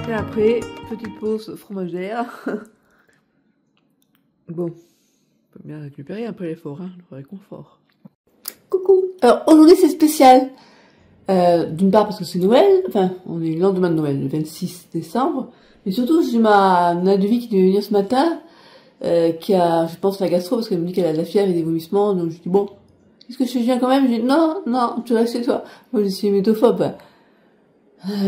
Et après, petite pause fromagère. Bon, on peut bien récupérer après l'effort, hein, le réconfort. Coucou. Alors aujourd'hui c'est spécial. D'une part parce que c'est Noël, enfin on est le lendemain de Noël, le 26 décembre. Mais surtout j'ai ma devis qui devait venir ce matin, qui a, je pense, la gastro parce qu'elle me dit qu'elle a de la fièvre et des vomissements. Donc je dis bon, est-ce que je viens quand même? Je dis non, tu restes chez toi. Moi je suis métophobe.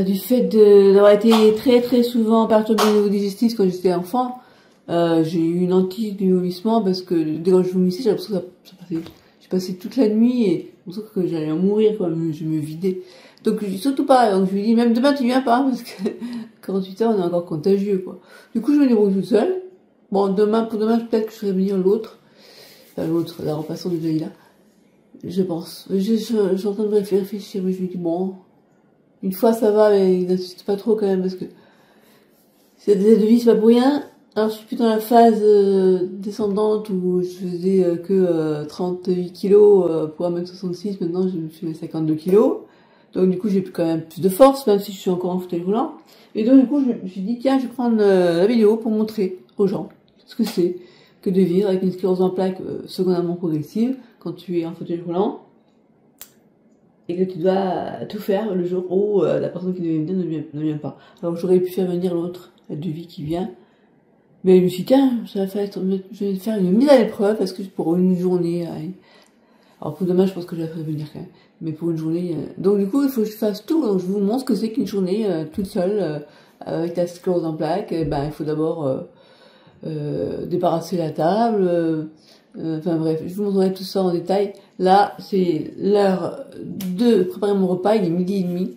Du fait d'avoir été très souvent perturbée au niveau digestif quand j'étais enfant, j'ai eu une hantise du vomissement parce que dès que je vomissais, j'ai l'impression que ça passait. J'ai passé toute la nuit et j'ai l'impression que j'allais en mourir, quoi. Je me vidais. Donc je dis surtout pas. Donc je lui dis même demain tu viens pas parce que 48 heures on est encore contagieux, quoi. Du coup je me débrouille toute seule. Bon pour demain peut-être que je ferai venir l'autre, la remplaçante de Jaïla. Je pense. Je suis en train de réfléchir, mais je lui dis bon. Une fois ça va, mais il n'insiste pas trop quand même parce que c'est des devis, c'est pas pour rien. Alors je suis plus dans la phase descendante où je faisais que 38 kilos pour 1m66, maintenant je fais 52 kilos. Donc du coup j'ai quand même plus de force, même si je suis encore en fauteuil roulant. Et donc du coup je me suis dit tiens je vais prendre la vidéo pour montrer aux gens ce que c'est que de vivre avec une sclérose en plaques secondairement progressive quand tu es en fauteuil roulant. Et que tu dois tout faire le jour où la personne qui devait venir ne vient pas. Alors j'aurais pu faire venir l'autre, la devis qui vient. Mais je me suis dit, tiens, je vais faire une mise à l'épreuve parce que pour une journée. Alors pour demain, je pense que je la ferai venir quand même. Mais pour une journée. Donc du coup, il faut que je fasse tout. Donc je vous montre ce que c'est qu'une journée toute seule avec ta sclérose en plaques. Et ben, il faut d'abord débarrasser la table. Enfin bref, je vous montrerai tout ça en détail. Là, c'est l'heure de préparer mon repas, il est 12h30.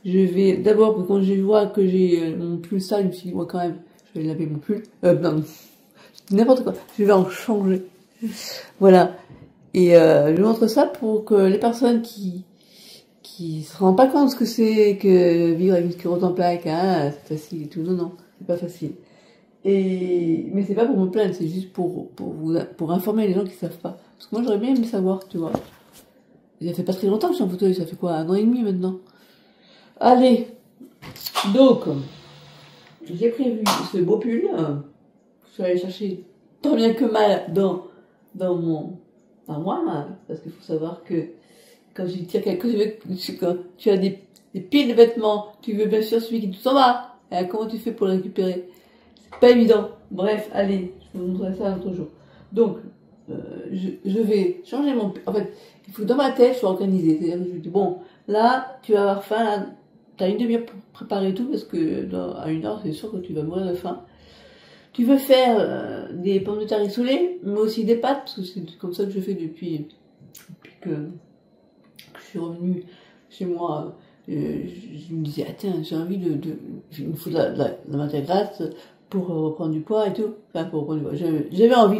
Je vais d'abord, quand je vois que j'ai mon pull sale, je me suis dit, moi quand même, je vais laver mon pull. Non, n'importe quoi, je vais en changer. Voilà. Et je vous montre ça pour que les personnes qui se rendent pas compte ce que c'est que vivre avec une sclérose en plaques, hein, c'est facile et tout. Non, c'est pas facile. Mais c'est pas pour me plaindre, c'est juste pour informer les gens qui savent pas. Parce que moi j'aurais bien aimé savoir, tu vois. Ça fait pas très longtemps que je suis en fauteuil, ça fait quoi, 1 an et demi maintenant. Allez, donc, j'ai prévu ce beau pull. Je suis allée chercher tant bien que mal dans mon armoire, parce qu'il faut savoir que quand je tire quelque chose, quand tu as des piles de vêtements, tu veux bien sûr celui qui tout en bas. Et comment tu fais pour le récupérer? Pas évident. Bref, allez, je vous montrerai ça un autre jour. Donc, je vais changer mon... En fait, il faut que dans ma tête, je sois organisée. C'est-à-dire que je me dis, bon, là, tu vas avoir faim, là, t'as une demi-heure pour préparer tout, parce que à 1 heure, c'est sûr que tu vas mourir de faim. Tu veux faire des pommes de terre rissolées, mais aussi des pâtes, parce que c'est comme ça que je fais depuis que je suis revenue chez moi. Je me disais, ah tiens, j'ai envie il me faut de la matière grasse pour reprendre du poids et tout. Enfin, pour reprendre du poids. J'avais envie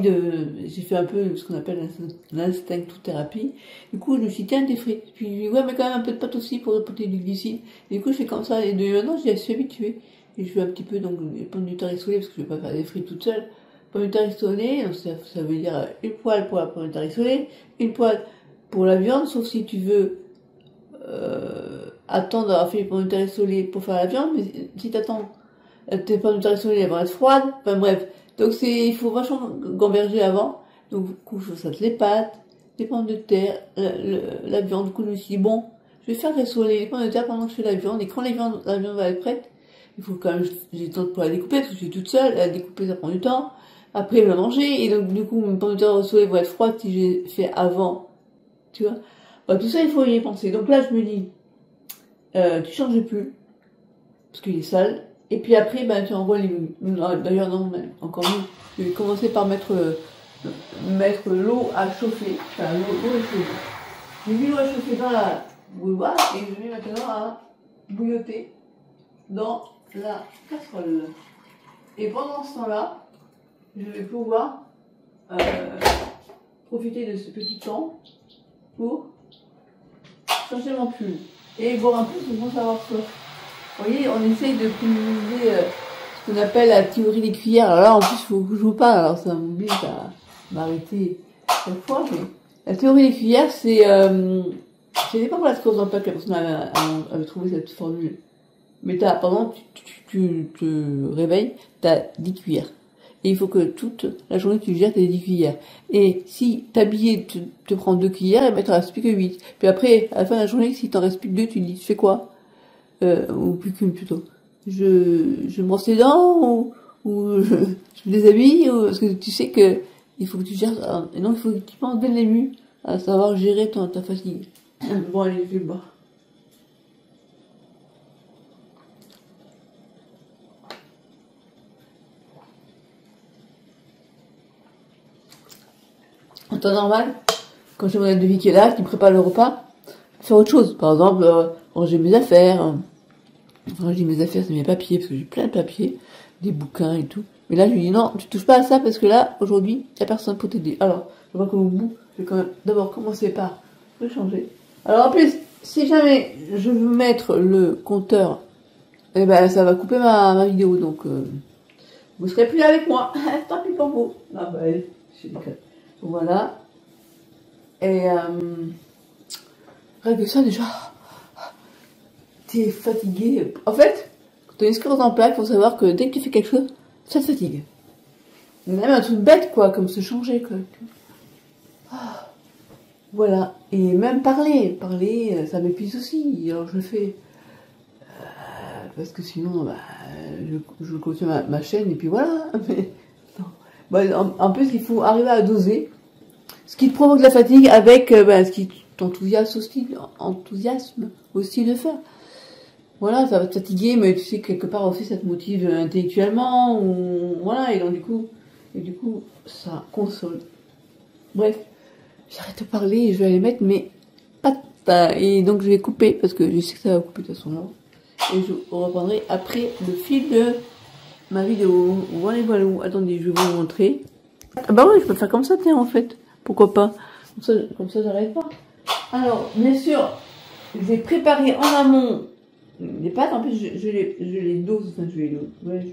j'ai fait un peu ce qu'on appelle l'instinctothérapie. Du coup, je me suis dit, tiens, des frites. Puis, ouais, mais quand même un peu de pâte aussi pour apporter du glycide. Et du coup, je fais comme ça. Et de maintenant, j'y suis habituée. Et je fais un petit peu, donc, les pommes de terre rissolées, parce que je vais pas faire des frites toute seule. Pommes de terre rissolées, donc ça veut dire une poêle pour la pomme de terre rissolée, une poêle pour la viande, sauf si tu veux, attendre d'avoir fait les pommes de terre rissolées pour faire la viande, mais si t'attends tes pommes de terre rissolées, elles vont être froides, enfin bref. Donc il faut vachement gamberger avant. Donc du coup, je saute les pâtes, les pommes de terre, la viande. Du coup, je me suis dit, bon, je vais faire rissoler les pommes de terre pendant que je fais la viande, et quand la viande va être prête, il faut quand même, j'ai le temps pour la découper, parce que je suis toute seule, la découper ça prend du temps. Après, elle va manger, et donc du coup, mes pommes de terre rissolées vont être froides si j'ai fait avant, tu vois. Bah, tout ça, il faut y penser. Donc là, je me dis, tu changes plus, parce qu'il est sale. Et puis après, ben, tu envoies les... D'ailleurs, non, mais encore mieux. Je vais commencer par mettre l'eau à chauffer. Enfin, l'eau est chaude. J'ai mis l'eau à chauffer dans la bouilloire et je mets maintenant à bouilloter dans la casserole. Et pendant ce temps-là, je vais pouvoir profiter de ce petit temps pour changer mon pull et boire un peu sans savoir soif. Vous voyez, on essaye de privilégier ce qu'on appelle la théorie des cuillères. Alors là, en plus, il faut que je vous parle, alors ça m'oblige à m'arrêter chaque fois. Mais la théorie des cuillères, c'est pas pour la sclérose en plaques que la personne avait trouvé cette formule. Mais par exemple, tu te réveilles, tu as 10 cuillères. Et il faut que toute la journée tu gères tes 10 cuillères. Et si t'habiller te prends 2 cuillères, et ben t'en restes plus que 8. Puis après, à la fin de la journée, si t'en restes plus que 2, tu te dis, tu fais quoi? Ou plus qu'une plutôt. Je me brosse les dents, ou je me déshabille, ou, parce que tu sais que il faut que tu gères, et donc il faut que tu penses dès le début à savoir gérer ta fatigue. Bon, allez, je vais le boire. En temps normal, quand j'ai mon aide de vie qui est là, qui prépare le repas, faire autre chose. Par exemple, ranger mes affaires. Ranger mes affaires, c'est mes papiers, parce que j'ai plein de papiers, des bouquins et tout. Mais là, je lui dis non, tu touches pas à ça, parce que là, aujourd'hui, il n'y a personne pour t'aider. Alors, je vois qu'au bout, je vais quand même d'abord commencer par le changer. Alors en plus, si jamais je veux mettre le compteur, eh ben ça va couper ma vidéo, donc vous serez plus là avec moi. Tant pis pour vous. Ah bah allez, je déconne. Voilà. Et rien que ça déjà, t'es fatigué. En fait, quand t'as une sclérose en plaques, faut savoir que dès que tu fais quelque chose, ça te fatigue. Même un truc bête quoi, comme se changer quoi. Ah, voilà. Et même parler, ça m'épuise aussi. Alors je le fais parce que sinon, bah, je continue ma chaîne et puis voilà. Mais non. Bah, en plus, il faut arriver à doser ce qui te provoque la fatigue avec ce qui t'enthousiasme aussi de faire. Voilà, ça va te fatiguer, mais tu sais que quelque part aussi ça te motive intellectuellement, ou voilà, et donc du coup, ça console. Bref, j'arrête de parler et je vais aller mettre mes pâtes. Et donc je vais couper, parce que je sais que ça va couper de toute façon là. Et je reprendrai après le fil de ma vidéo. Voilà, voilà. Attendez, je vais vous montrer. Ah bah ouais, je peux faire comme ça, tiens, en fait. Pourquoi pas? Comme ça, j'arrête pas. Alors, bien sûr, j'ai préparé en amont les pâtes. En plus, je les dose. Enfin, je les dose. Ouais,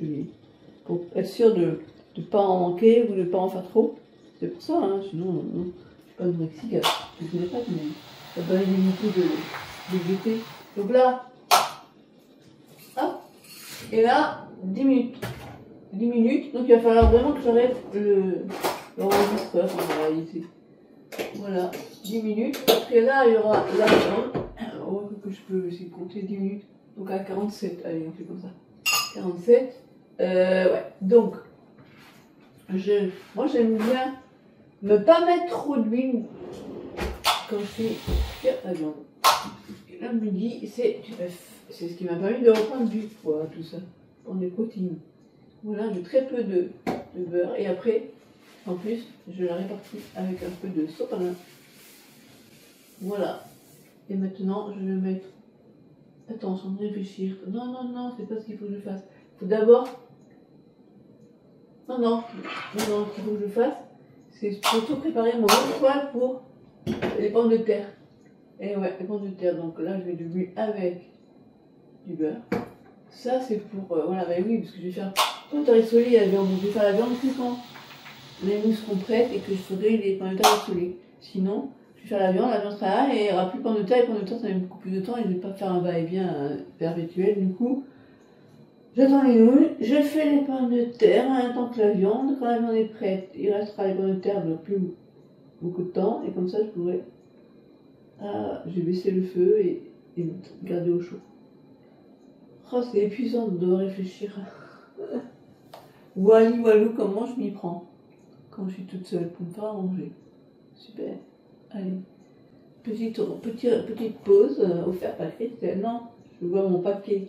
pour être sûr de ne pas en manquer ou de ne pas en faire trop. C'est pour ça, hein. Sinon, je suis pas anorexique. Je fais des pâtes, mais ça peut éviter de goûter. Donc là, hop. Et là, 10 minutes. 10 minutes. Donc, il va falloir vraiment que j'arrête l'enregistreur en réalité. Voilà, 10 minutes. Après là, il y aura la viande. Oh, que je peux essayer de compter 10 minutes. Donc à 47. Allez, on fait comme ça. 47. Ouais. Donc, moi j'aime bien ne pas mettre trop d'huile quand je fais cuire la viande. Et là, je me dis, c'est ce qui m'a permis de reprendre du poids, tout ça. Prendre des protéines. Voilà, j'ai très peu de beurre. Et après, en plus, je la répartis avec un peu de sopalin. Voilà. Et maintenant, je vais mettre... Attends, sans réfléchir. Non, non, non, c'est pas ce qu'il faut que je fasse. Il faut d'abord... Non, ce qu'il faut que je fasse, c'est surtout préparer mon poêle pour les pommes de terre. Et ouais, les pommes de terre. Donc là, je vais de l'huile avec du beurre. Ça, c'est pour... voilà, bah oui, parce que je vais faire... Quand tu as rissolé la viande, je vais faire la viande plus quand les mousses seront prêtes et que je ferai les pommes de terre rissolées. Sinon, je vais faire la viande sera là et il n'y aura plus de pommes de terre. Et les pommes de terre, ça met beaucoup plus de temps et je ne vais pas faire un va-et-vient perpétuel. Du coup, j'attends les nouilles, je fais les pommes de terre en même temps que la viande. Quand la viande est prête, il restera les pommes de terre de plus beaucoup de temps. Et comme ça, je pourrai... je vais baisser le feu et garder au chaud. Oh, c'est épuisant de réfléchir. Walou, comment je m'y prends quand je suis toute seule pour me faire à manger. Super. Allez. Petite pause offerte par Christelle. Non, je vois mon paquet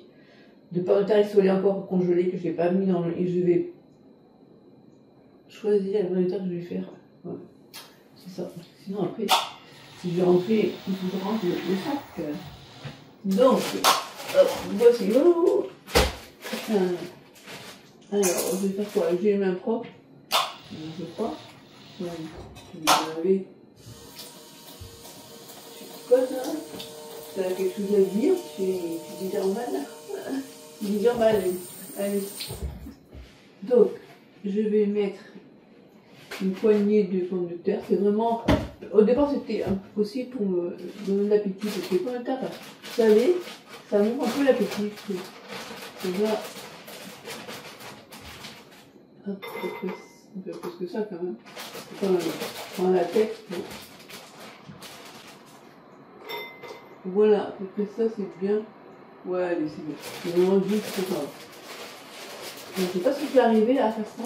de pommes de terre rissolées encore congelées que je n'ai pas mis dans le... Et je vais choisir la pomme de terre que je vais faire. Ouais. C'est ça. Sinon après, si je vais rentrer, il faut que je rentre le sac. Donc, voici. Alors, je vais faire quoi? J'ai les mains propres, je crois. Je vais laver. Quoi ça? T'as quelque chose à dire? Tu dis normal? Tu dis normal, allez. Donc, je vais mettre une poignée de pommes de terre. C'est vraiment... Au départ, c'était aussi pour me donner l'appétit. Parce que les pommes de terre salées, ça montre un peu l'appétit, je trouve. Déjà, Hop, un peu plus que ça quand même. Prends la tête. Bon. Voilà, à peu près ça c'est bien. Ouais, allez, c'est bien. C'est vraiment juste c'est ça. Je ne sais pas si je vais arriver à faire ça.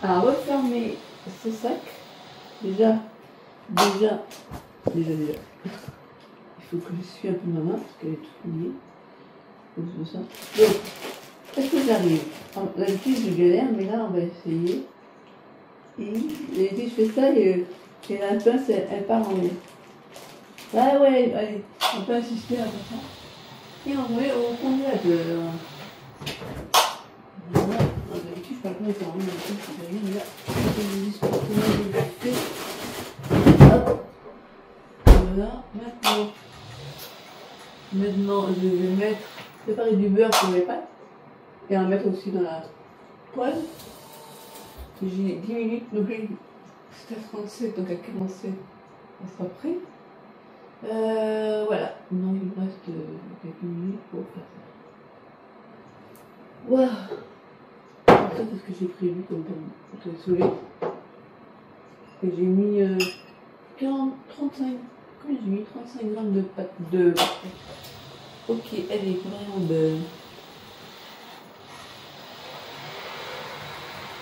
À refermer ce sac. Déjà. Il faut que j'essuie un peu ma main parce qu'elle est toute mouillée. Comme ça. Donc, est-ce que j'arrive? D'habitude je galère, mais là on va essayer. Et d'habitude je fais ça et la pince elle part en l'air. Ouais, allez, on peut insister à faire ça. Et on met au congélateur. Voilà, d'habitude je parle pas avec un rond, c'est rien, mais là, je vais juste hop. Voilà, maintenant je vais préparer du beurre pour les pâtes et en mettre aussi dans la poêle. J'ai 10 minutes, donc c'est à 37, donc à 47, ça sera prêt. Voilà, non, il me reste quelques minutes pour faire ça. Voilà, ça c'est ce que j'ai prévu comme pour te soleil. Et j'ai mis 35, comment j'ai mis 35 grammes de pâte de. Ok, allez, vraiment beurre.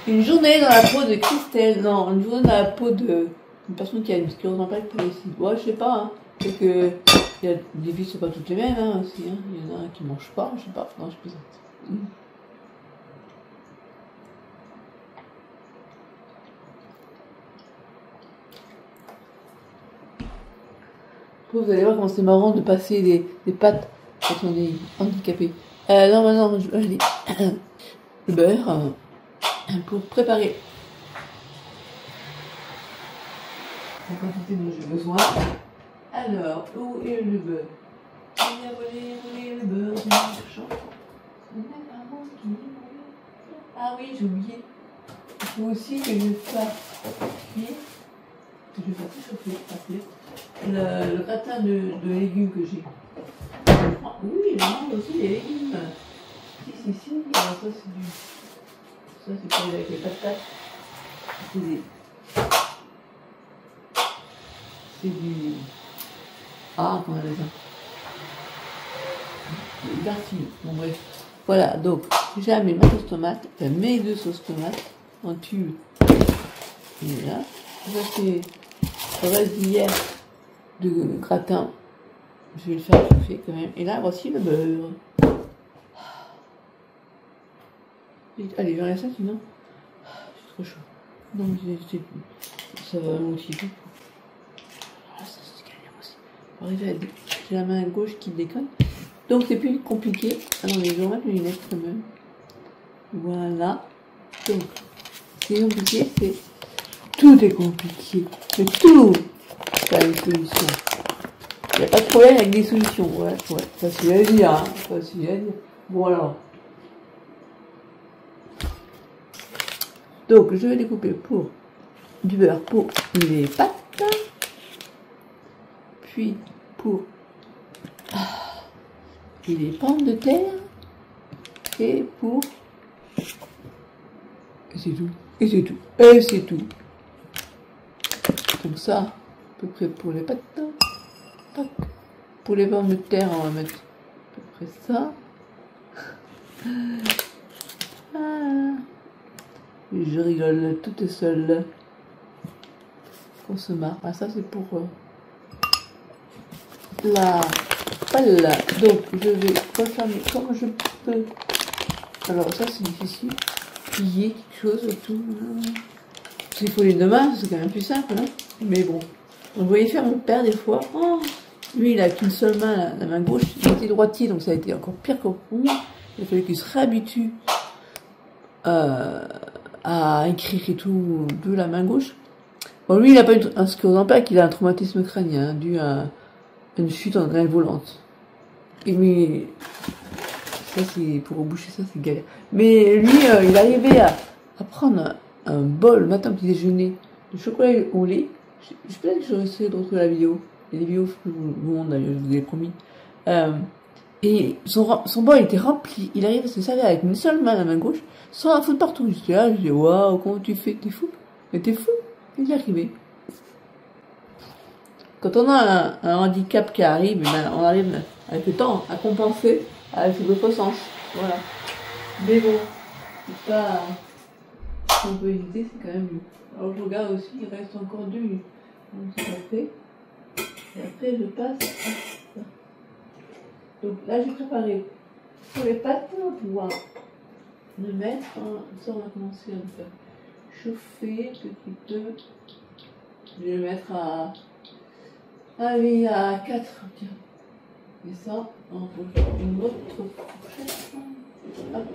Une journée dans la peau de Christelle, non, une journée dans la peau de une personne qui a une sclérose en plaques progressive. Ouais, je sais pas, hein. C'est que il y a des vies, c'est pas toutes les mêmes, hein, aussi, hein. Il y en a qui mangent pas, je sais pas, non, je plaisante. Vous allez voir comment c'est marrant de passer des pâtes quand on est handicapé. Non, maintenant, je vais aller le beurre pour préparer la quantité dont j'ai besoin. Alors, où est le beurre? Voler le beurre du marchand. Ah oui, j'ai oublié. Il faut aussi que je fasse cuire, que je fasse chauffer, le gratin de légumes que j'ai. Oui, je mange aussi des légumes. Si. Alors ça c'est du. Ça c'est pour avec les patates. C'est du. Ah, comment on appelle ça? Dartine. Bon bref. Voilà, donc j'ai mis ma sauce tomate, mes 2 sauces tomates en tube. Et là, ça c'est le reste d'hier de gratin. Je vais le faire chauffer quand même. Et là, voici le beurre. Allez, j'enlève ça sinon. C'est trop chaud. Donc, ça va aussi tout. Ah, ça c'est galère aussi. J'ai la main gauche qui déconne. Donc, c'est plus compliqué. Ah non, mais je vais remettre mes lunettes quand même. Voilà. Donc, c'est compliqué, c'est. Tout est compliqué. Mais tout! Ça a une solution. Il n'y a pas de problème avec des solutions. Ouais. Facile à dire, hein. Facile à dire. Bon alors. Donc, je vais découper pour du beurre pour les pâtes. Puis, pour les pommes de terre. Et pour... Et c'est tout. Comme ça, à peu près pour les pâtes. Tac. Pour les pommes de terre, on va mettre à peu près ça. Ah. Je rigole toute seule. On se marre. Ah, ça c'est pour la palle. Donc je vais refermer comme je peux. Alors ça c'est difficile. Plier quelque chose et tout. S'il faut les deux mains, c'est quand même plus simple, hein. Mais bon. Vous voyez faire mon père des fois. Oh, lui il a qu'une seule main, la main gauche. Il était droitier, donc ça a été encore pire que pour moi. Il a fallu qu'il se réhabitue à écrire et tout de la main gauche. Bon, lui, il n'a pas eu un sclérose en plaques, il a un traumatisme crânien dû à une chute en grêle volante. Et mais ça, c'est pour reboucher ça, c'est galère. Mais lui, il arrivait à prendre un bol matin petit déjeuner de chocolat au lait. Je peut-être que j'aurais essayé de retrouver la vidéo. Il y a des vidéos que je vous montre d'ailleurs, je vous ai promis. Et son bol était rempli. Il arrive à se servir avec une seule main, la main gauche, sans la foutre partout. J'étais là, je dis, waouh, comment tu fais? T'es fou? Mais t'es fou? Il y est arrivé. Quand on a un handicap qui arrive, ben, on arrive avec le temps à compenser avec d'autres sens. Voilà. Mais bon, c'est pas. Si on peut éviter, c'est quand même mieux. Alors je regarde aussi, il reste encore 2 minutes. Donc c'est parfait. Et après je passe à ça. Donc là j'ai préparé sur les pattes pour pouvoir le mettre. Ça on va commencer à le faire chauffer petit peu. Je vais le mettre à. Allez, à 4. Tiens. Et ça, on peut faire une autre fourchette. Hop.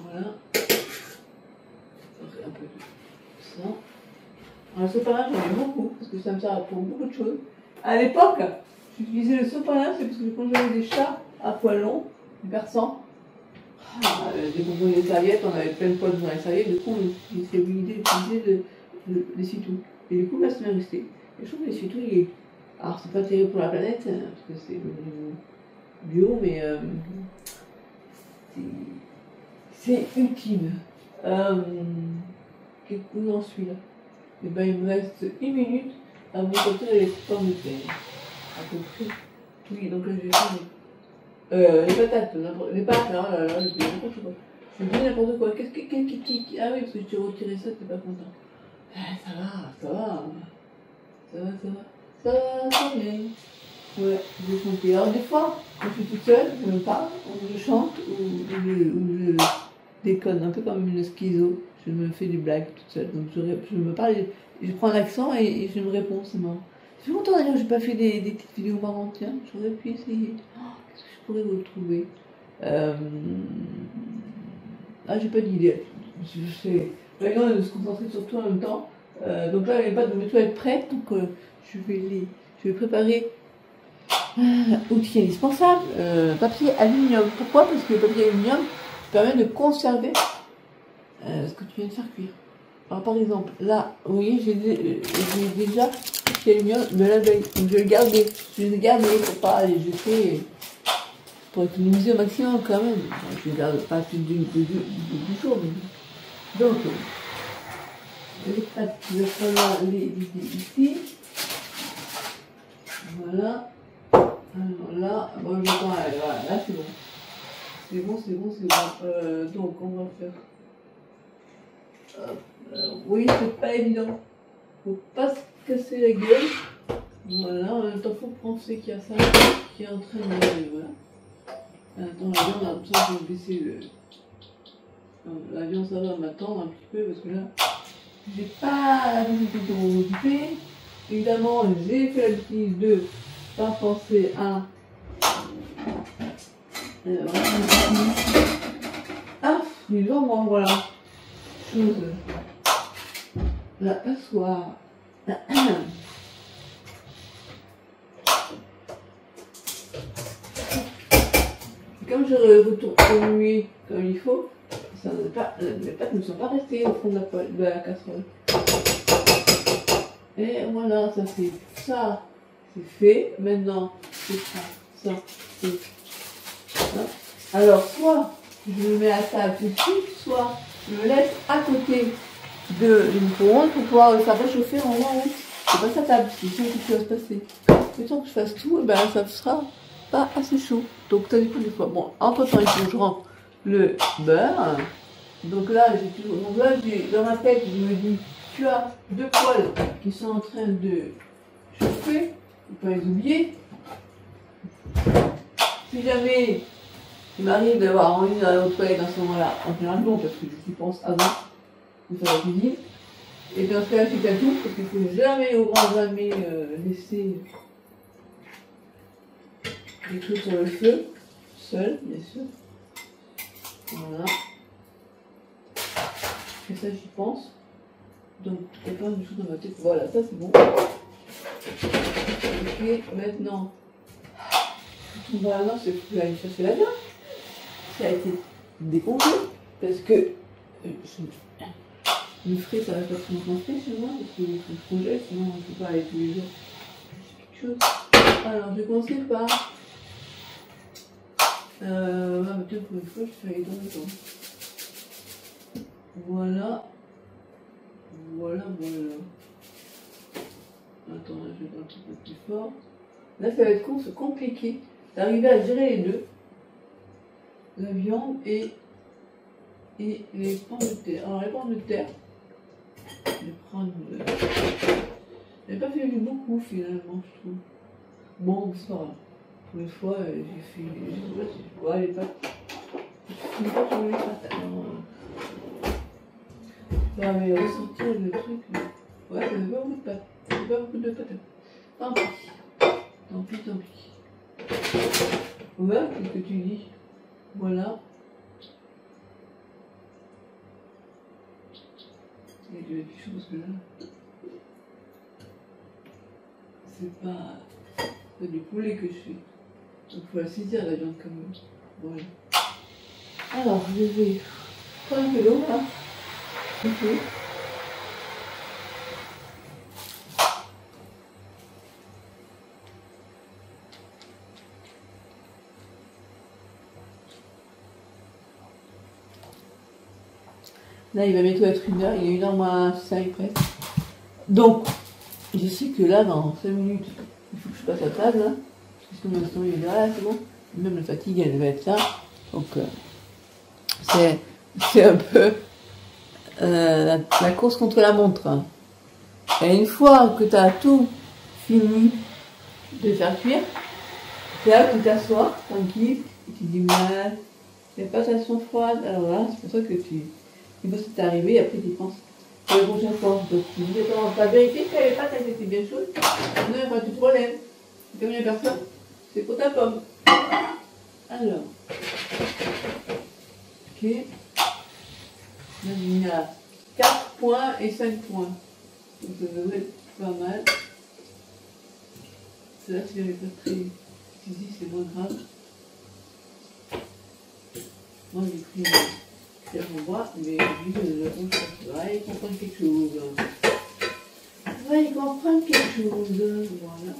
Voilà. Un peu de ça. Alors, le sopalin, j'en ai beaucoup, parce que ça me sert pour beaucoup de choses. À l'époque, j'utilisais le sopalin, c'est parce que quand j'avais des chats à poils longs, perçants, des bonbons et des serviettes, on avait plein de poils dans les serviettes, du coup, j'ai fait l'idée d'utiliser l'essuie-tout. Et du coup, là, c'est bien resté. Et je trouve que l'essuie-tout, il est. Alors, c'est pas terrible pour la planète, hein, parce que c'est bio, mais c'est utile. Quel coup j'en suis là? Et ben, il me reste 1 minute à mon côté les pommes de terre. À peu près. Oui, donc là, je vais faire les patates, les pâtes, là, là, je dis n'importe quoi. Je dis n'importe quoi. Qu'est-ce qui. Ah oui, parce que je t'ai retiré ça, t'es pas content. Ça va. Ça va bien. Ouais, je vais chanter. Alors, des fois, quand je suis toute seule, je me parle, ou je chante, ou je déconne, un peu comme une schizo. Je me fais des blagues toute seule. Donc, je me parle, je prends l'accent et je me réponds, c'est marrant. Ça fait longtemps d'ailleurs que j'ai pas fait des petites vidéos marrantes, tiens, j'aurais pu essayer. Qu'est-ce que je pourrais vous trouver Ah, j'ai pas d'idée. Je sais. Maintenant, de se concentrer sur tout en même temps. Donc là, les pâtes de métaux être prêtes, donc je vais préparer outils indispensables. Papier aluminium. Pourquoi? Parce que le papier aluminium permet de conserver ce que tu viens de faire cuire. Alors par exemple, là, vous voyez, j'ai déjà le papier aluminium de la veille, donc je vais le garder. Je vais le garder pour pas les jeter, pour économiser au maximum quand même. Je ne garde pas plus du jour. Donc, les pâtes, je vais falloir les vider ici. Voilà. Alors là, bon, voilà, là c'est bon. C'est bon. Donc on va faire. Oui, c'est pas évident. Faut pas se casser la gueule. Voilà, en même temps, faut penser qu'il y a ça qui est en train de. Voilà. Attends, la viande, comme ça, je vais baisser le. La viande, ça va m'attendre un petit peu parce que là, j'ai pas la possibilité de m'occuper. Évidemment, j'ai fait la bêtise de pas penser à. Ah, les jambes, voilà. Chose. La passoire. Comme je retourne comme il faut, les pâtes ne sont pas restées au fond de la casserole. Et voilà, ça c'est ça, c'est fait. Maintenant, c'est ça, c'est ça. Alors, soit je me mets à table tout de suite, soit je me laisse à côté de micro-ondes pour pouvoir le faire réchauffer en moment où je passe à table. C'est sûr que ça va se passer. Le temps que je fasse tout, et ben, ça ne sera pas assez chaud. Donc, ça dépend des fois. Bon, entre temps, il faut que je rentre le beurre. Donc là, dans ma tête, je me dis, tu as 2 poêles qui sont en train de chauffer. Il faut pas les oublier. Si jamais il m'arrive d'avoir envie d'aller aux toilettes dans ce moment-là, en général non, parce que je pense avant de faire la cuisine. Et dans ce cas-là, c'est à tout, parce qu'il ne faut jamais, au grand jamais, laisser les choses sur le feu, seul, bien sûr. Voilà. Et ça, j'y pense. Donc, il n'y a pas du tout dans ma tête. Voilà, ça c'est bon. Ok, maintenant. Voilà, c'est faut aller chercher la viande. Ça a été décongelé. Parce que le frais, ça va pas trop me frais chez moi. Parce qu'il faut que je congèle, sinon je ne peux pas aller tous les jours chose. Alors, je vais commencer par... peut-être pour une fois, je fais les dents dedans. Voilà. Voilà. Attends, là, je vais faire un petit peu plus fort. Là, ça va être compliqué d'arriver à gérer les deux. La viande et les pommes de terre. Alors, les pommes de terre, je vais prendre... J'ai pas fait beaucoup, finalement, je trouve. Bon, c'est pas grave. Pour une fois, j'ai fait... Ouais, les pâtes. Je ne sais pas comment les pâtes. Ça va ressortir le truc. Ouais, ça fait pas beaucoup de pâtes. Ça fait pas beaucoup de pâtes. Tant pis. Tant pis. Ouais, qu'est-ce que tu dis? Voilà. Il y a quelque chose que là. C'est pas du poulet que je fais. Donc il faut la saisir la viande quand même. Voilà. Alors, je vais prendre un peu d'eau là. Ok. Là, il va bientôt être 1h, il est 1h moins 5 presque. Donc, je sais que là, dans 5 minutes, il faut que je passe à table. Hein, parce que mon instant, il est là, c'est bon. Même la fatigue, elle va être là. Donc, c'est un peu la course contre la montre. Hein. Et une fois que tu as tout fini de faire cuire, c'est là que tu t'assois, tranquille, et tu dis, mal, les pâtes elles sont froides. Alors là, c'est pour ça que il faut que c'est arrivé, et après tu penses pour la prochaine fois. Donc tu dis, attends, t'as vérifié que les pâtes elles étaient bien chaudes? Non, il n'y a pas de problème. Comme il n'y a personne, c'est pour ta pomme. Alors, ok. Là, il y a 4 points et 5 points. Donc ça devrait être pas mal. C'est là que je n'avais pas très ici, c'est moins grave. Moi j'ai pris le bois, mais lui, le rouge, va y comprendre quelque chose. Va y comprendre quelque chose. Voilà.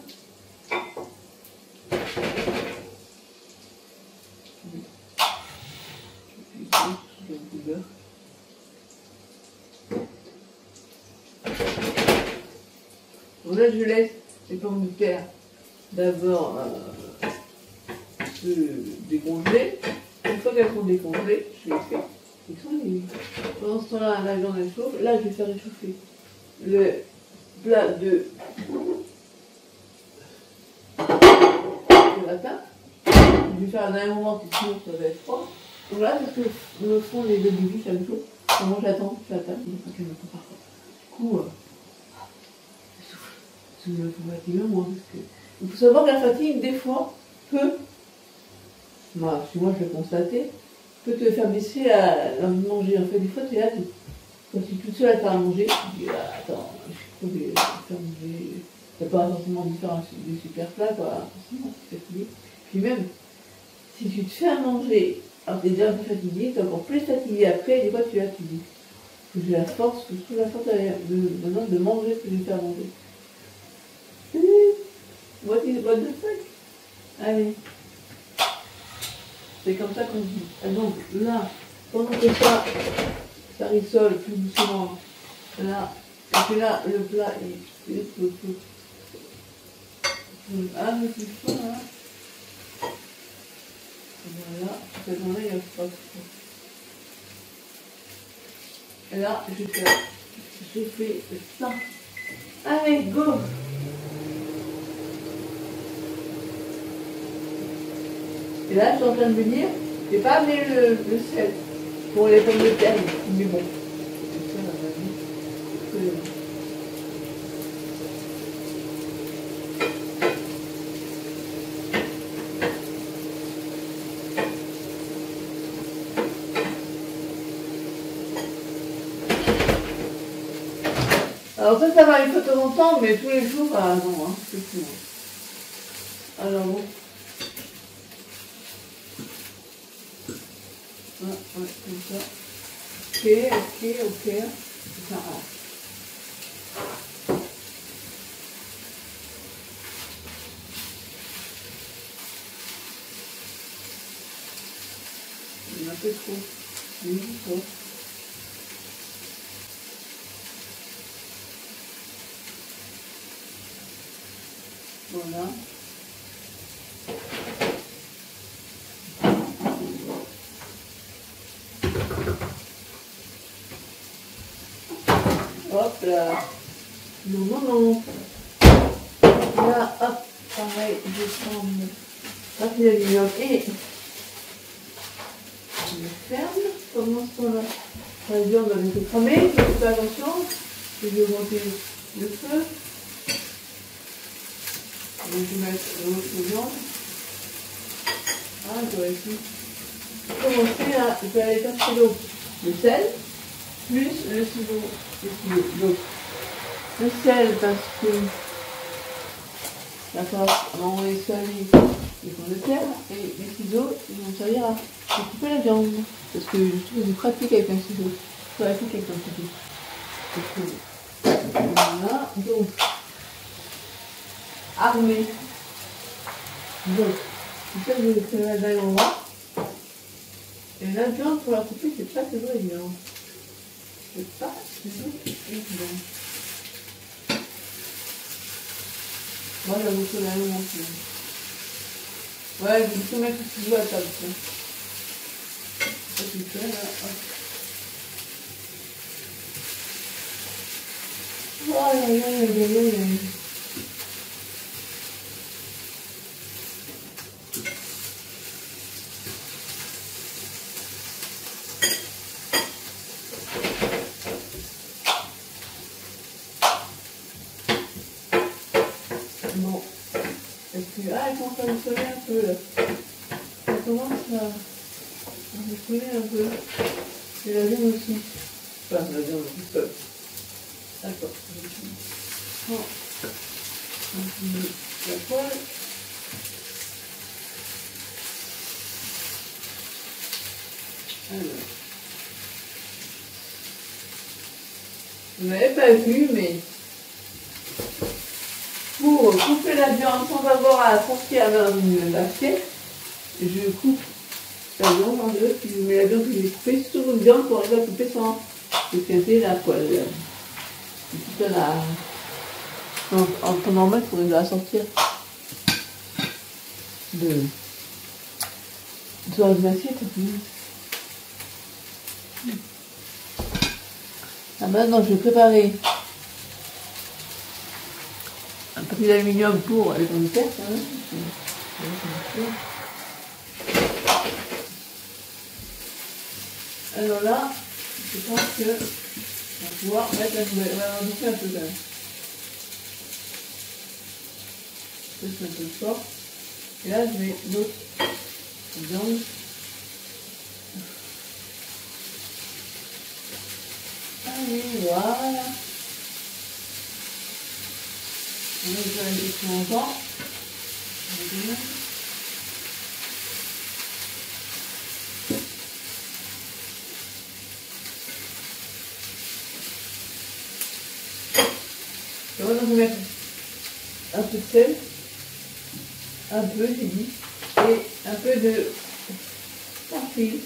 Je vais un peu beurre. Donc là, je laisse les pommes de terre d'abord se décongeler. Une fois qu'elles sont décongelées, je les fais. Pendant ce temps-là, la viande elle chauffe. Là, je vais faire réchauffer le plat de matin. Je vais faire à un moment, sinon ça va être froid. Donc là, c'est ce que me font les deux bébés chaque jour. Moi, j'attends, je suis à table, il me prépare pas. Du coup, je me fatigue moi. Parce que... Il faut savoir que la fatigue, des fois, peut, moi je l'ai constaté, peut te faire baisser la manger. En fait, des fois, tu es là, quand tu es toute seule à faire à manger, tu dis, ah, attends, je suis crevé, je vais faire manger. C'est pas forcément différent des super plats, quoi. Forcément, tu te fatigues. Puis même, si tu te fais à manger, alors tu es déjà un peu fatigué, tu es encore plus fatigué après, et des fois, tu es là, tu dis, faut que j'ai la force, que je trouve la force maintenant de manger ce que je vais faire manger. What the fuck? Allez. C'est comme ça qu'on dit. Et donc là, pendant que ça rissole plus doucement, là, et puis là, le plat il est un peu plus fort, là. Voilà, cette journée, il y a pas de fond. Et là, je fais ça. Allez, go! Et là, je suis en train de me dire, j'ai pas amené le sel pour les pommes de terre, mais bon. Alors ça va une fois de temps en temps, mais tous les jours, ah non, hein, c'est fou. Alors bon. Ouais, comme ça. Ok. Ça, un peu trop. Oui, trop. Voilà. Hop là. Non, non, non. Là, hop, pareil, je prends mon papier d'aluminium et je le ferme. Pendant ce temps-là, la viande va être cramée. Je fais attention. Je vais augmenter le feu. Je vais mettre l'autre viande. Ah, j'aurais pu commencer à. Je vais aller chercher l'eau. Le sel, plus le ciseau. Donc, le sel parce que la pâte m'a envoyé saler les pommes de terre et les ciseaux ils vont servir à couper la viande. Parce que je trouve que c'est pratique avec un ciseau. C'est pratique avec un ciseau. Voilà, donc armé. Donc, c'est ça que je fais là en bas. Et la viande pour la couper, c'est pas toujours évident. C'est pas toujours évident. Moi, j'avoue que là, non plus. Ouais, je vais tout mettre le ciseau à table. Ça, tu fais là, hop. Oh là là là là là. Bon. Et puis, ah, elle commence à me sonner un peu là. Elle commence à me sonner un peu. Et la viande aussi. Enfin, la viande aussi seule. D'accord. Je prends la poêle. Alors. Vous n'avez pas vu, mais pour couper la viande sans avoir à sortir une assiette, je coupe la viande en deux, puis je mets la viande que j'ai coupée sur une viande pour arriver à couper sans éclater la poêle. Tout à en temps normal, pour arriver à sortir de une assiette. Ah, maintenant, je vais préparer un papier d'aluminium pour les pommes de terre. Alors là, je pense que on va pouvoir mettre la nouvelle. On va en faire un peu quand même. C'est un peu fort. Et là, je mets l'autre viande. Allez, voilà. On va faire un peu longtemps. Et on va mettre un peu de sel, un peu, j'ai dit, et un peu de persil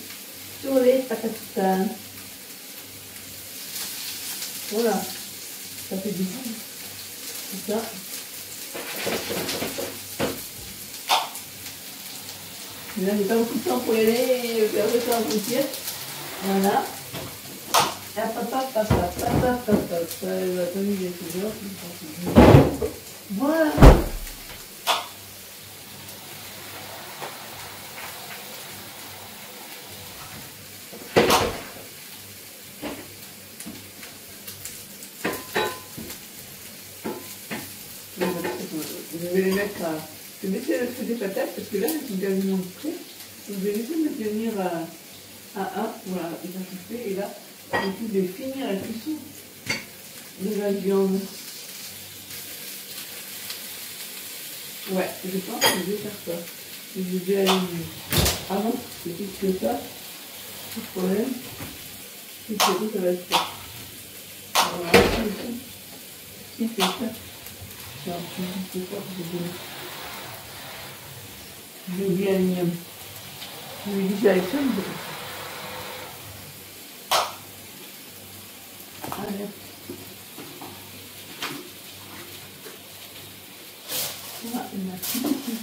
sur les patates. Voilà, ça fait du goût. C'est ça. Mais là, j'ai pas beaucoup de temps pour y aller, faire le temps pour tirer. Voilà. Voilà. Je vais les mettre à... Je vais laisser le feu des patates parce que là, elles sont quasiment prêtes. Je vais laisser me tenir à 1, voilà, et ça se fait. Et là, je vais finir la cuisson de la viande. Ouais, je pense que je vais faire ça. Je vais aller avant, c'est plus que ça. Pas de problème. Si c'est tout, ça va être fait. Voilà, si c'est ça. Alors, je sais pas, j'ai oublié l'aluminium. Je lui dis que j'allais faire. Allez. Voilà, il y en a plus petit.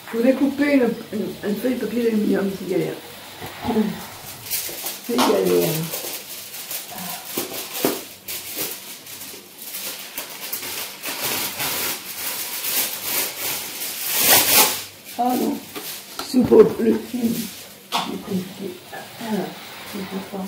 Pour découper une feuille de papier d'aluminium, c'est galère. C'est galère. Ah non, c'est pour le film. C'est compliqué. C'est pour ça.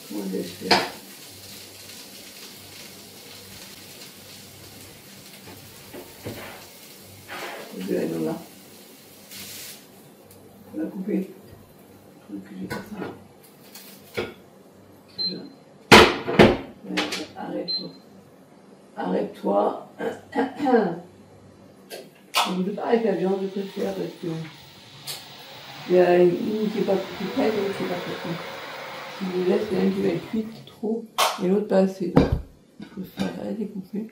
Comment je vais faire? Je vais la mettre là. Pour la couper. Je trouve que j'ai pas ça. Arrête-toi. Arrête-toi. Je ne veux pas avec la viande, je préfère parce que il y a une qui est pas plus prête et l'autre qui est pas très prête. Si je laisse, il y en a une qui va être cuite trop et l'autre pas assez. Donc, je préfère la découper.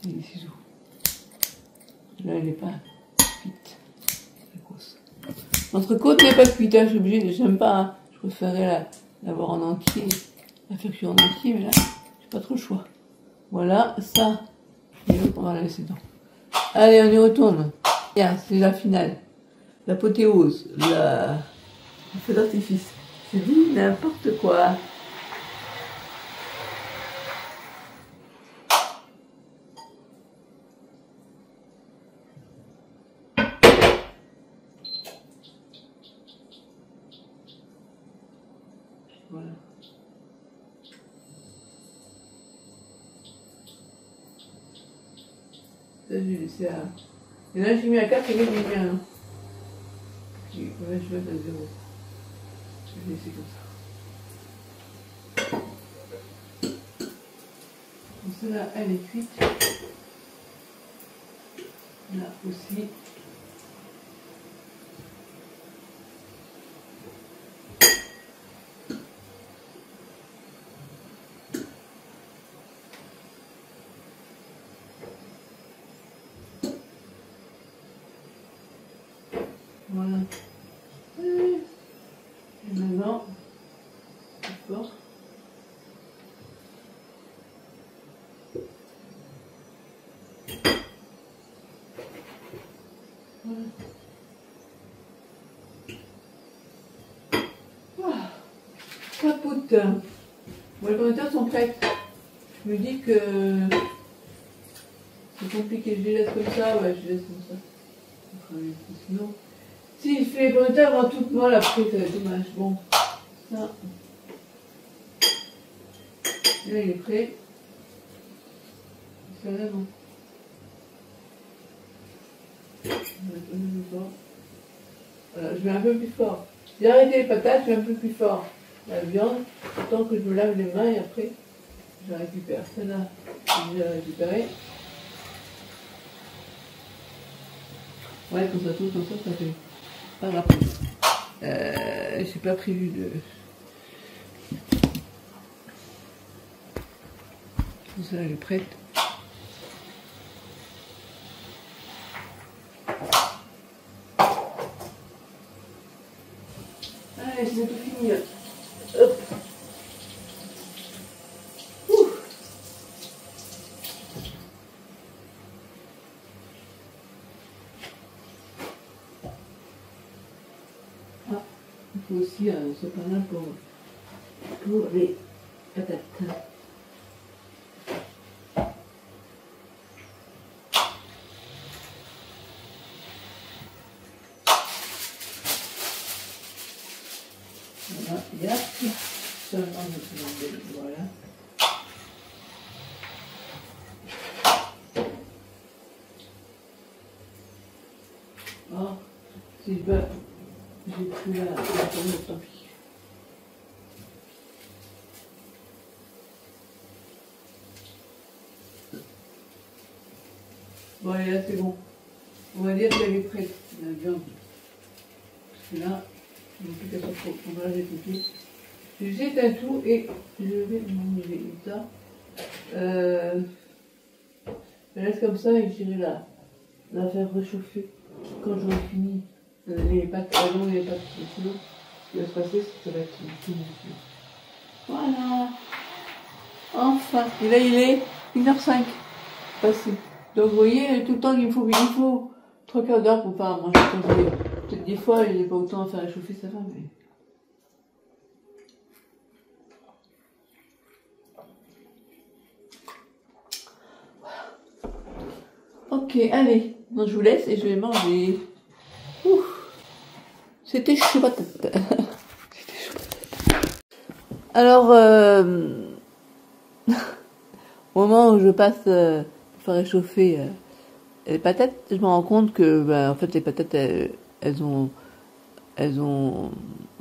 Et les ciseaux. Là, elle n'est pas cuite. La grosse. L'entrecôte n'est pas cuite, hein, je suis obligée, j'aime pas. Hein. Je préférerais l'avoir en entier, la faire cuire en entier, mais là, j'ai pas trop le choix. Voilà, ça. Et l'autre, on va la laisser dedans. Allez, on y retourne. Bien, c'est la finale. L'apothéose, le feu d'artifice. C'est dit n'importe quoi. Voilà. Ça, j'ai laissé à... Il y en a un, j'ai mis à 4 et l'autre, j'ai mis à 1. Puis, ouais, je vais à 0. Je vais laisser comme ça. Donc celle-là, elle est cuite. Là aussi. Voilà. Et maintenant, d'accord. Voilà. Ah, ça coûte. Bon, les pommes de terre sont prêtes. Je me dis que c'est compliqué. Je les laisse comme ça. Ouais, je les laisse comme ça. Sinon, si je fais les pommes de terre avant toute molle, après, ça va être dommage. Bon, ça. Là, il est prêt. C'est là, non. Voilà, je mets un peu plus fort. J'ai arrêté les patates, je mets un peu plus fort. La viande, autant que je me lave les mains et après, je la récupère. Celle-là, je vais la récupérer. Ouais, comme ça, tout comme ça fait pas rapide. J'ai pas prévu de... Tout ça, elle est prête. Allez, c'est tout fini. Hop. Ouh. Ah, il faut aussi ce pain-là pour les patates. Voilà, et là, seulement je vais voilà. Oh, Si je veux, j'ai plus la forme, tant pis. Bon, allez, là, c'est bon. On va dire qu'elle est prête, la viande. Parce que là, il ne faut plus qu'elle soit trop. On va la jeter. Je j'éteins tout et je vais manger ça. Je laisse comme ça et j'irai la faire réchauffer quand j'aurai fini les pâtes. Ah non, les pâtes de kilo. Ce qui va se passer, c'est que ça va être tout monsieur. Voilà. Enfin. Et là, il est 1h05. Passé. Donc vous voyez, tout le temps il faut 3/4 d'heure pour pas manger. Peut-être des fois, il n'y a pas autant à faire réchauffer, ça va, mais... Ok, allez, donc je vous laisse et je vais manger. Ouf, c'était chaud patate. Alors, au moment où je passe pour faire réchauffer les patates, je me rends compte que, en fait, les patates, elles ont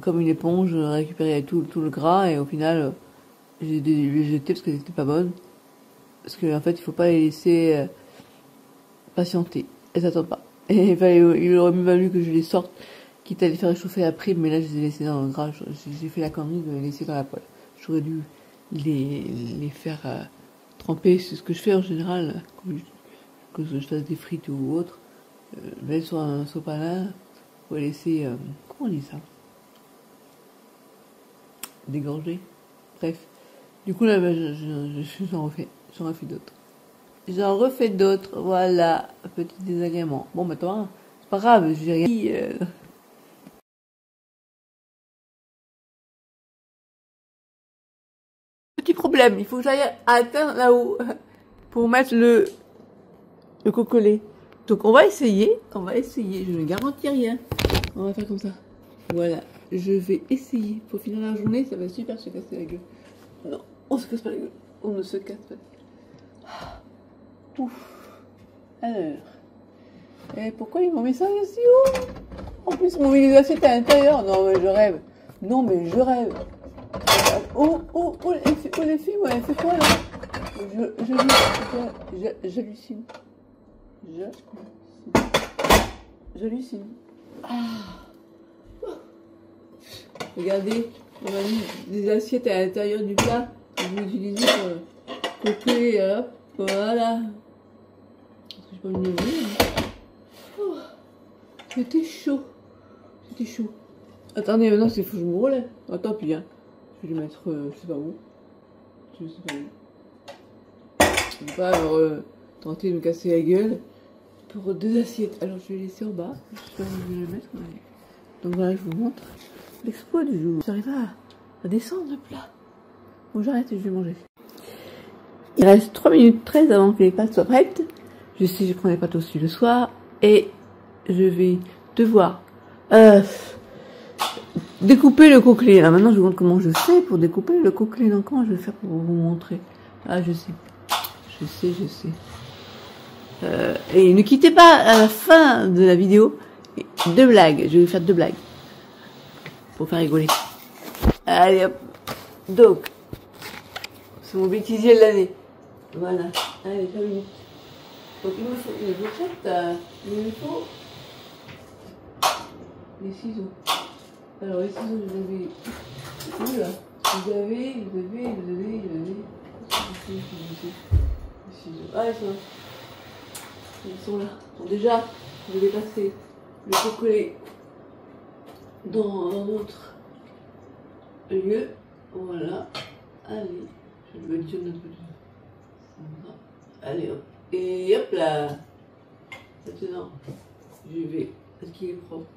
comme une éponge récupéré tout le gras et au final, j'ai dû les jeter parce qu'elles n'étaient pas bonnes. Parce qu'en fait, il faut pas les laisser patienter. Elles s'attendent pas. Et il aurait mieux valu que je les sorte, quitte à les faire réchauffer après, mais là, je les ai laissés dans le gras. J'ai fait la connerie de les laisser dans la poêle. J'aurais dû les faire tremper. C'est ce que je fais en général, que je fasse des frites ou autre. Je mets sur un sopalin pour les laisser, comment on dit ça? Dégorger. Bref. Du coup, là, j'en refais d'autres. J'en refais d'autres, voilà, petit désagrément. Bon, toi, c'est pas grave, j'ai rien dit. Petit problème, il faut que j'aille atteindre là-haut pour mettre le cocolet. Donc on va essayer, je ne garantis rien. On va faire comme ça. Voilà, je vais essayer. Pour finir la journée, ça va super se casser la gueule. Non, on se casse pas la gueule. On ne se casse pas la gueule. Ouf. Alors. Et pourquoi ils m'ont mis ça aussi haut? En plus, ils m'ont mis les assiettes à l'intérieur. Non, mais je rêve. Non, mais je rêve. Oh, les filles, ouais, c'est quoi là? J'hallucine. J'hallucine. Ah. Regardez, on a mis des assiettes à l'intérieur du plat. Je vais utiliser pour couper, hop, voilà. Parce que je peux me lever. Oh, c'était chaud. Attendez, maintenant, il faut que je me relève. Ah, tant pis, hein. Je vais les mettre, je sais pas où. Je ne vais pas avoir tenté de me casser la gueule pour 2 assiettes. Alors, je vais laisser en bas. Je sais pas où je vais les mettre. Mais... donc voilà, je vous montre l'exploit du jour. J'arrive à descendre le plat. Bon, j'arrête et je vais manger. Il reste 3 minutes 13 avant que les pâtes soient prêtes. Je sais, je prends les pâtes aussi le soir. Et je vais devoir découper le coquelet. Là, maintenant, je vous montre comment je fais pour découper le coquelet. Donc, comment je vais faire pour vous montrer? Ah, je sais. Et ne quittez pas à la fin de la vidéo 2 blagues. Je vais faire 2 blagues. Pour faire rigoler. Allez, hop. Donc, c'est mon bêtisier de l'année. Voilà. Allez, 5 minutes. Donc, il me faut une fourchette. Il me faut les ciseaux. Alors, les ciseaux, je les avais où là? Vous avez. Les ciseaux. Ah, ils sont là. Donc, déjà, je vais passer le cocolet dans notre lieu. Voilà. Allez. Je vais dire un peu. Allez, hop. Et hop là. Maintenant, je vais. Est-ce qu'il est propre?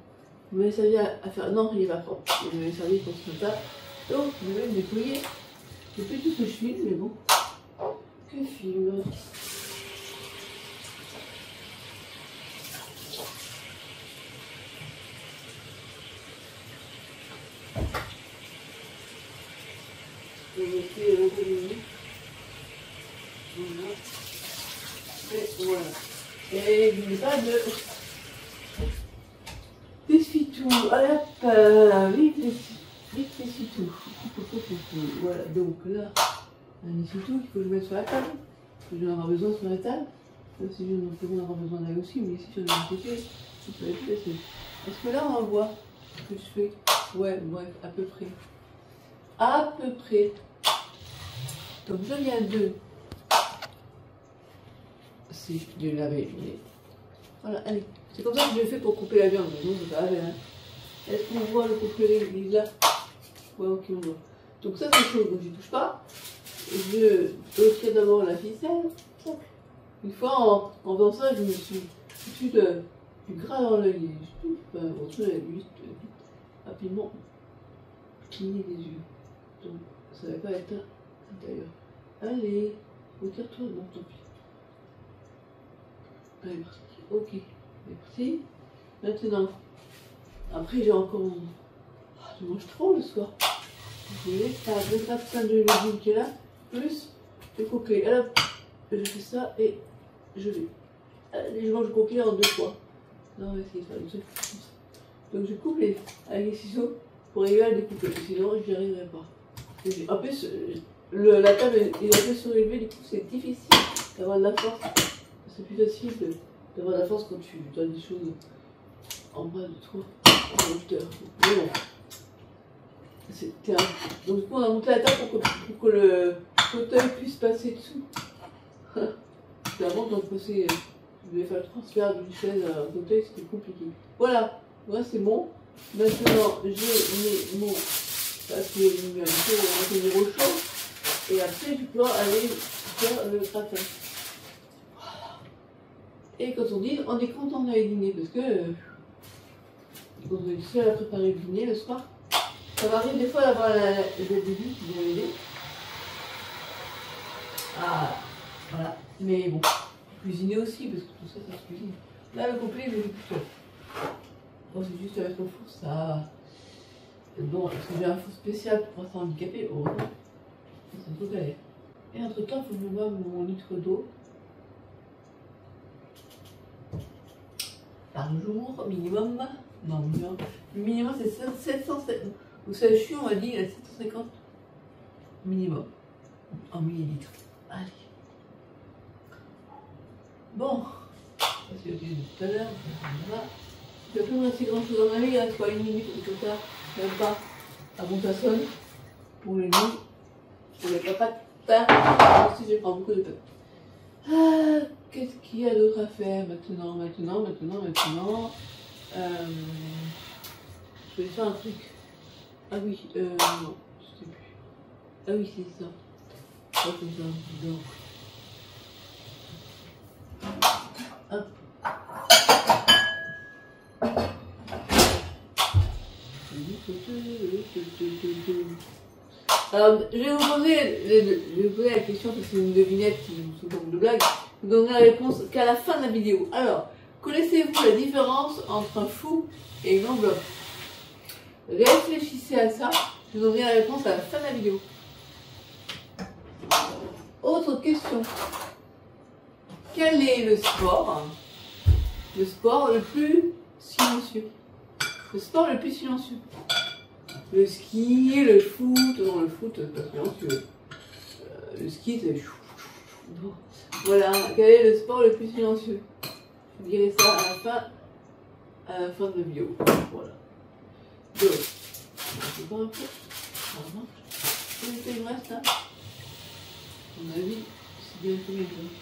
Vous m'avez servi à faire. Non, il n'est pas propre. Vous m'avez servi pour ce matin. Donc, je vais le dépouiller. C'est plus tout ce que je filme, mais bon. Que filme. Je vais mettre un peu de minutes. Voilà. Et voilà. Et n'oubliez pas de tout. Allez hop, vite les tout. Voilà, donc là, un essuie-tout qu'il faut que je mette sur la table. Je vais en avoir besoin sur la table. Là, si je vais en avoir besoin là aussi, mais ici, sur le côté, ça va être facile. Est-ce que là, on voit ce que je fais? Ouais, bref, à peu près. À peu près. Donc, je viens de... Si je l'avais éliminé. Voilà, allez. C'est comme ça que je fais pour couper la viande. Non, c'est pas grave, hein. Est-ce qu'on voit le couperet là? Ouais, ok, on voit. Donc ça, c'est chaud, donc j'y touche pas. Je retire d'abord la ficelle. Une fois, en faisant ça, je me suis foutu du gras dans l'œil. Enfin, on se vite, rapidement, cligner les yeux. Donc, ça ne va pas être à l'intérieur. Allez, retire-toi, non, tant pis. Allez, parti. Ok, c'est parti. Maintenant, après, j'ai encore... Ah, je mange trop le soir. Vous voyez, ça a 2 grammes de légumes qui est là, plus le coquet. Alors, je fais ça et je vais. Allez, je mange le coquet en 2 fois. Non, on va essayer de faire une seule fois. Donc, je coupe avec les ciseaux pour arriver à découper, sinon, je n'y arriverai pas. En plus, la table est un peu surélevée, du coup, c'est difficile d'avoir de la force. C'est plus facile d'avoir de la force quand tu donnes des choses en bas de toi, en hauteur. Mais bon. Donc du coup on a monté la table pour que le fauteuil puisse passer dessous. Avant quand je devais faire le transfert d'une chaise à un fauteuil, c'était compliqué. Voilà, moi c'est bon. Maintenant je mets mon papier au chaud et après je peux aller faire le gratin. Voilà. Et quand on dîne, on est content d'aller dîner parce que quand on est seul à préparer le dîner le soir, ça m'arrive des fois d'avoir le début qui vient m'aider. Ah, voilà. Mais bon, cuisiner aussi, parce que tout ça, ça se cuisine. Là, le complet, je l'ai tout seul. Bon, c'est juste avec le four, ça... Bon, est-ce que j'ai un four spécial pour passer handicapé? Oh non, c'est un peu galère. Et entre temps, il faut que je boive mon litre d'eau. Par jour, minimum. Non, minimum. Le minimum, c'est 707. Ou ça chie, on va dire, 750 minimum en millilitres. Allez. Bon, parce que j'ai dit tout à l'heure, voilà. Il ne peut plus me rester grand chose dans ma vie, il reste quoi, 1 minute ou tout ça, même pas. Avant que ça sonne, pour les nuits, pour les papates. Moi aussi, je prends beaucoup de pâtes. Ah, qu'est-ce qu'il y a d'autre à faire maintenant? Je vais faire un truc. Ah oui, non, je sais plus. Ah oui, c'est ça. Oh, c'est ça, donc. Hop. Alors, je vais vous poser la question, parce que c'est une devinette qui sous forme de blague. Je vous donnerai la réponse qu'à la fin de la vidéo. Alors, connaissez-vous la différence entre un fou et une enveloppe? Réfléchissez à ça, je vous donnerai la réponse à la fin de la vidéo. Autre question. Quel est le sport le plus silencieux? Le sport le plus silencieux. Le ski, le foot, non, le foot, c'est pas silencieux. Le ski, c'est... Voilà, quel est le sport le plus silencieux? Je vous dirai ça à la fin de la vidéo. Voilà. Donc, c'est pas un peu. Ça marche. Combien il me reste là? À mon avis, c'est bien combien de temps.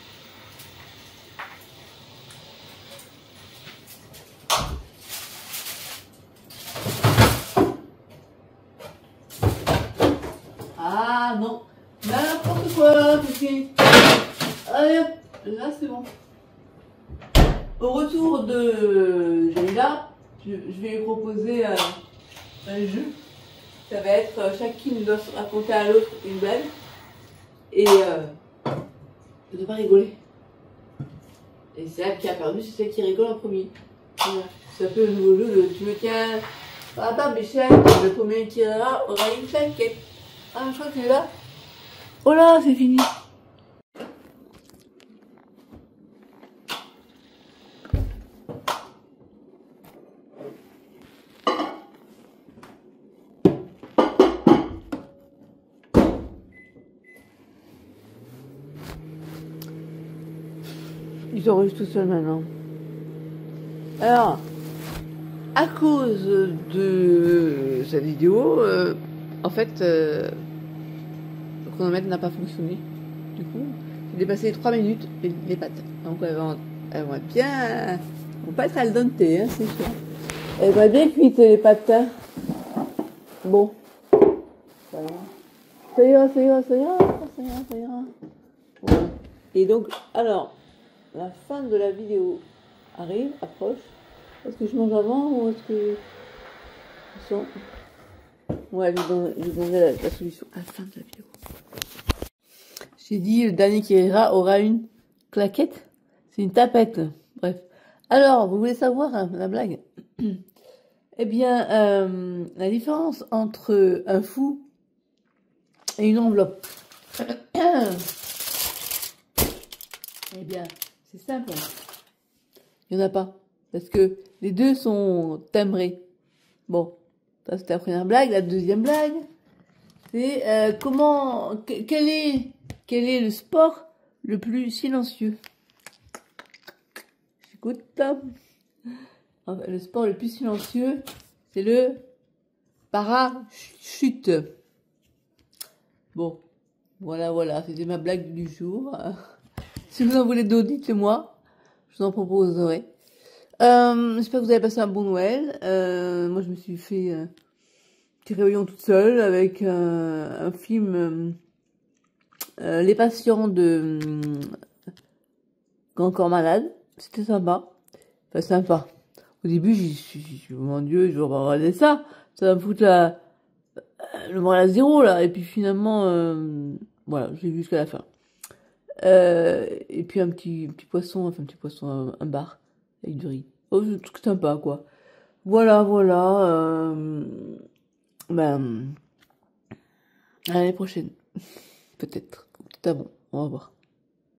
Ah non, n'importe quoi, Sophie. Allez hop, là c'est bon. Au retour de Jamila, je vais lui proposer un jeu. Ça va être chacune doit raconter à l'autre une blague et ne pas rigoler. Et c'est elle qui a perdu, c'est celle qui rigole en premier. Voilà. C'est un peu le nouveau jeu de tu me tiens par la table, Michel, le premier qui ira aura une plaquette. Ah, je crois que c'est là. Oh là, c'est fini. Il s'enregistre tout seul maintenant. Alors, à cause de cette vidéo, en fait, le chronomètre n'a pas fonctionné. Du coup, j'ai dépassé les 3 minutes les pâtes. Donc elles vont bien... Elles vont pas être al dente, hein, c'est sûr. Elles vont bien cuites les pâtes. Hein. Bon. Ça ira. Voilà. Et donc, alors, la fin de la vidéo approche. Est-ce que je mange avant ou est-ce que... Ouais, je vais demander la solution à la fin de la vidéo. J'ai dit, le dernier qui rira aura une claquette. C'est une tapette. Bref. Alors, vous voulez savoir la blague? Eh bien, la différence entre un fou et une enveloppe. Eh bien, c'est simple. Il n'y en a pas. Parce que les deux sont timbrés. Bon, ça c'était la première blague. La deuxième blague, c'est quel est le sport le plus silencieux? J'écoute. Enfin, le sport le plus silencieux, c'est le parachute. Bon, voilà, c'était ma blague du jour. Si vous en voulez d'autres, dites-le-moi. Je vous en proposerai. J'espère que vous avez passé un bon Noël. Moi, je me suis fait petit réveillon toute seule avec un film Les Patients de Grand Corps Malade. C'était sympa. Enfin, sympa. Au début, j'ai dit, mon Dieu, je vais regarder ça. Ça va me foutre le moral à zéro, là. Et puis finalement, voilà, j'ai vu jusqu'à la fin. Et puis un petit poisson, un bar avec du riz. Oh, c'est un truc sympa, quoi. Voilà. Ben, à l'année prochaine. Peut-être avant. On va voir.